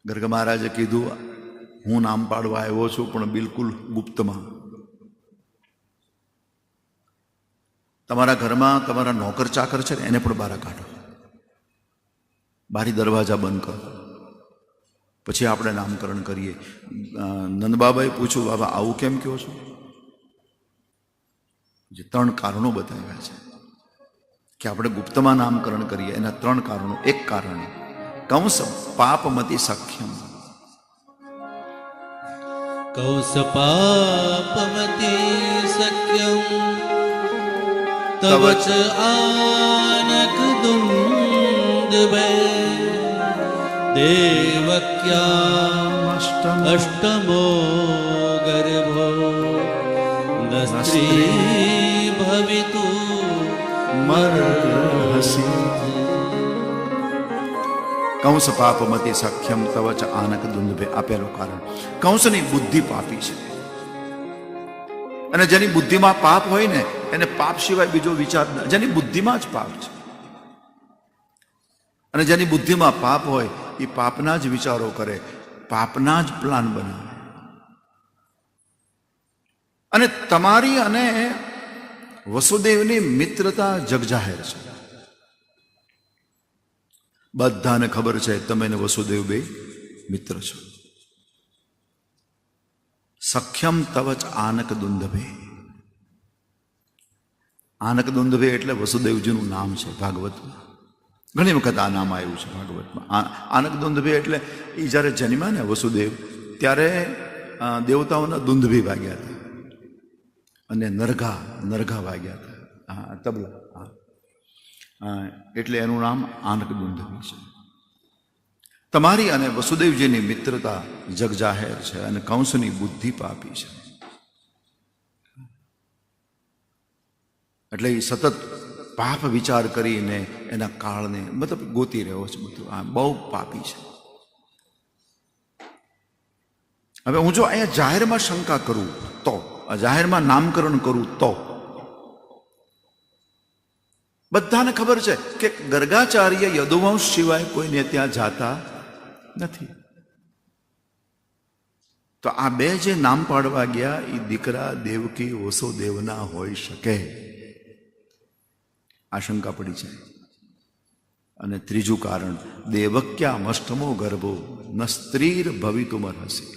ગર્ગ મહારાજે કીધું, હું નામ પાડવા આવ્યો છું, પણ બિલકુલ ગુપ્તમાં. તમારા ઘરમાં તમારા નોકર ચાકર છે ને એને પણ બહાર કાઢો, બારી દરવાજા બંધ કરો, પછી આપણે નામકરણ કરીએ. નંદબાબાએ પૂછ્યું, બાબા આવું કેમ કહો છો? જે 3 કારણો બતાવ્યા છે કે આપણે ગુપ્તમાં નામકરણ કરીએ. એના 3 કારણો. એક કારણ, કંસ પાપમતી સખ્યમ. કંસ પાપમતી સખ્યમ તવ ચ આનક દુંદભે દેવક્યા અષ્ટમો ગર્ભો સ્ત્રી ભવિતુ મર્હસી. કંસ પાપમતી સખ્યમ તવ ચ આનક દુંદભે. આ પહેલું કારણ. કંસની બુદ્ધિ પાપી છે, અને જેની બુદ્ધિમાં પાપ હોય ને એને પાપ સિવાય બીજો વિચાર ન. જેની બુદ્ધિમાં જ પાપ છે, અને જેની બુદ્ધિમાં પાપ હોય એ પાપના જ વિચારો કરે, પાપના જ પ્લાન બનાવે. અને તમારી અને વસુદેવની મિત્રતા જગજાહેર છે. બધાને ખબર છે તમે ને વસુદેવ બે મિત્ર છો. સખ્યમ તવ ચ આનક દુંદભે. આનક દુંદભે એટલે વસુદેવજીનું નામ છે ભાગવતમાં. ઘણી વખત આ નામ આવ્યું છે ભાગવતમાં. આનક દુંદભે એટલે એ જ્યારે જન્મ્યા ને વસુદેવ, ત્યારે દેવતાઓના દુંદભી વાગ્યા હતા અને નરઘા વાગ્યા હતા, તબલા. એટલે એનું નામ આનક દુંદભી છે. તમારી અને વસુદેવજીની મિત્રતા જગજાહેર છે, અને કંસની બુદ્ધિ પાપી છે. એટલે એ સતત પાપ વિચાર કરીને એના કાળને મતલબ ગોતી રહ્યો છે બધું. આ બહુ પાપી છે. હવે હું જો અહીંયા જાહેરમાં શંકા કરું તો, જાહેરમાં નામકરણ કરું તો, બધાને ખબર છે કે ગર્ગાચાર્ય યદુવંશ સિવાય કોઈને ત્યાં જાતા નથી. તો આ બે જે નામ પાડવા ગયા એ દીકરા દેવકી વસુદેવના હોઈ શકે, આશંકા પડી છે. અને ત્રીજું કારણ, દેવક્યા અષ્ટમો ગર્ભો ન સ્ત્રીર ભવિતુમર્હસી.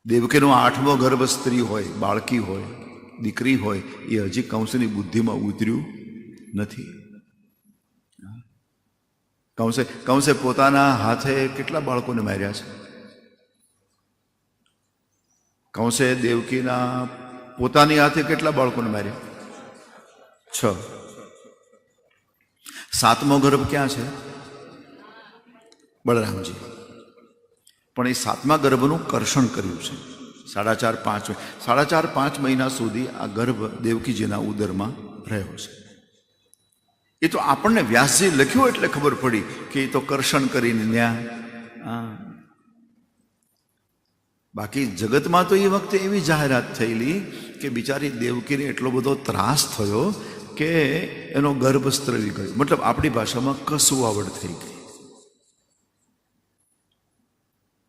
દેવકીનો 8મો ગર્ભ સ્ત્રી હોય, બાળકી હોય, દીકરી હોય, એ હજી કંસની બુદ્ધિમાં ઉતર્યું નથી. કંસે પોતાના હાથે કેટલા બાળકોને માર્યા છે? કંસે દેવકીના પોતાની હાથે કેટલા બાળકોને માર્યા? 6. 7મો ગર્ભ ક્યાં છે? બળરામજી. પણ એ 7મા ગર્ભનું કર્ષણ કર્યું છે. 4.5 મહિના સુધી આ ગર્ભ દેવકીજીના ઉદરમાં રહ્યો છે. એ તો આપણને વ્યાસજી લખ્યું એટલે ખબર પડી કે એ તો કર્ષણ કરીને ન્યા. બાકી જગતમાં તો એ વખતે એવી જાહેરાત થયેલી કે બિચારી દેવકીને એટલો બધો ત્રાસ થયો કે એનો ગર્ભ સ્ત્રવી ગયો. મતલબ આપણી ભાષામાં કસુવાવડ થઈ ગઈ.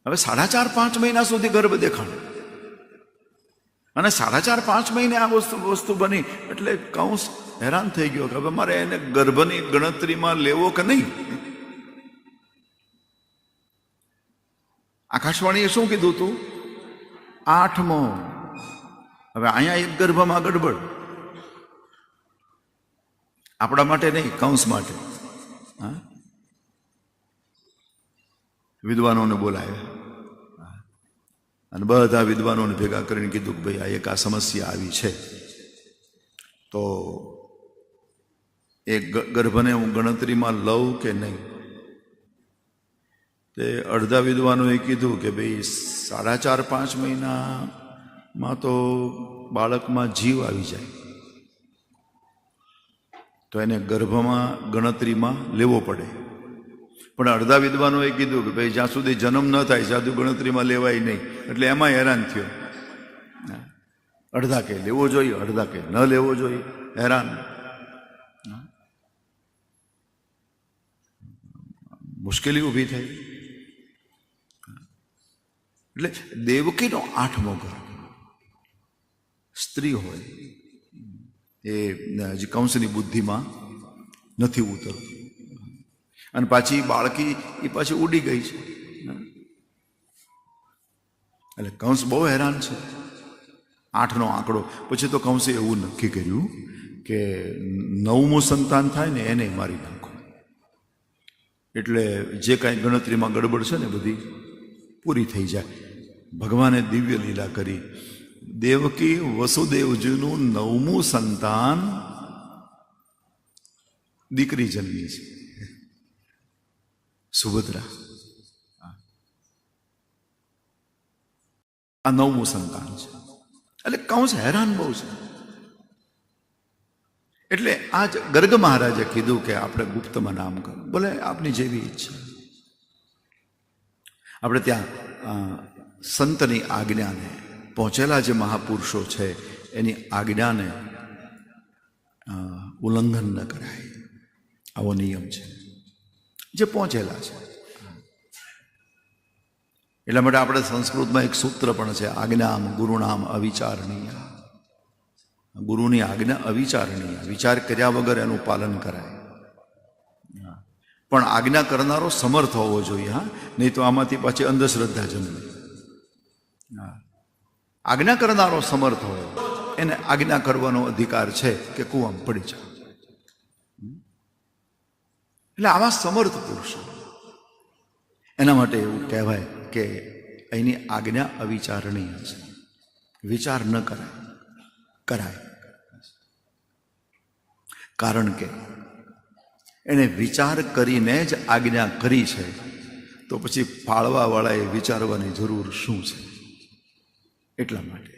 હવે 4.5 મહિના સુધી ગર્ભ દેખાડો, અને 4.5 મહિને આ વસ્તુ બની. એટલે કંસ હેરાન થઈ ગયો કે હવે મારે એને ગર્ભની ગણતરીમાં લેવો કે નહીં. આકાશવાણીએ શું કીધું તું? 8મો. હવે અહીંયા એક ગર્ભમાં ગડબડ. આપણા માટે નહીં, કંસ માટે. હા, વિદ્વાનોને બોલાવ્યા અને બધા વિદ્વાનોને ભેગા કરીને કીધું કે ભાઈ આ એક આ સમસ્યા આવી છે, તો એ ગર્ભને હું ગણતરીમાં લઉં કે નહીં. તે અડધા વિદ્વાનોએ કીધું કે ભાઈ 4.5 મહિનામાં તો બાળકમાં જીવ આવી જાય, તો એને ગર્ભમાં ગણતરીમાં લેવો પડે. પણ અડધા વિદ્વાનોએ કીધું કે ભાઈ જ્યાં સુધી જન્મ ન થાય ત્યાં સુધી ગણતરીમાં લેવાય નહીં. એટલે એમાં હેરાન થયો. અડધા કે લેવો જોઈએ, અડધા કે ન લેવો જોઈએ. હેરાન. મુશ્કેલી ઊભી થઈ. એટલે દેવકીનો 8મો ગર્ભ સ્ત્રી હોય એ હજી કંસની બુદ્ધિમાં નથી ઉતરતું, અને પાછી બાળકી એ પાછી ઉડી ગઈ છે. એટલે કંસ બહુ હેરાન છે. 8નો આંકડો. પછી તો કંસે એવું નક્કી કર્યું કે 9મું સંતાન થાય ને એને મારી નાખો. એટલે જે કાંઈ ગણતરીમાં ગડબડ છે ને બધી પૂરી થઈ જાય. ભગવાને દિવ્ય લીલા કરી. દેવકી વસુદેવજીનું 9મું સંતાન દીકરી જન્મી છે, સુભદ્રા. આ 9મું સંતાન છે. એટલે કંસ હેરાન બહુ છે. એટલે આજ ગર્ગ મહારાજે કીધું કે આપણે ગુપ્તમાં નામ કરો. બોલે આપની જેવી ઈચ્છા. આપણે ત્યાં સંતની આજ્ઞાને, પહોંચેલા જે મહાપુરુષો છે એની આજ્ઞાને ઉલ્લંઘન ન કરાય, આવો નિયમ છે જે પહોંચેલા છે. એટલા માટે આપણે સંસ્કૃતમાં એક સૂત્ર પણ છે, આજ્ઞામ ગુરુનામ અવિચારણીય. ગુરુની આજ્ઞા અવિચારણીય, વિચાર કર્યા વગર એનું પાલન કરાય. પણ આજ્ઞા કરનારો સમર્થ હોવો જોઈએ. હા, નહીં તો આમાંથી પાછી અંધશ્રદ્ધા જન્મે. આજ્ઞા કરનારો સમર્થ હોય એને આજ્ઞા કરવાનો અધિકાર છે કે કૂવામાં પડી જાય. એટલે આવા સમર્થ પુરુષો, એના માટે એવું કહેવાય કે એની આજ્ઞા અવિચારણીય છે, વિચાર ન કરાય. કારણ કે એણે વિચાર કરીને જ આજ્ઞા કરી છે, તો પછી પાળવાવાળાએ વિચારવાની જરૂર શું છે? એટલા માટે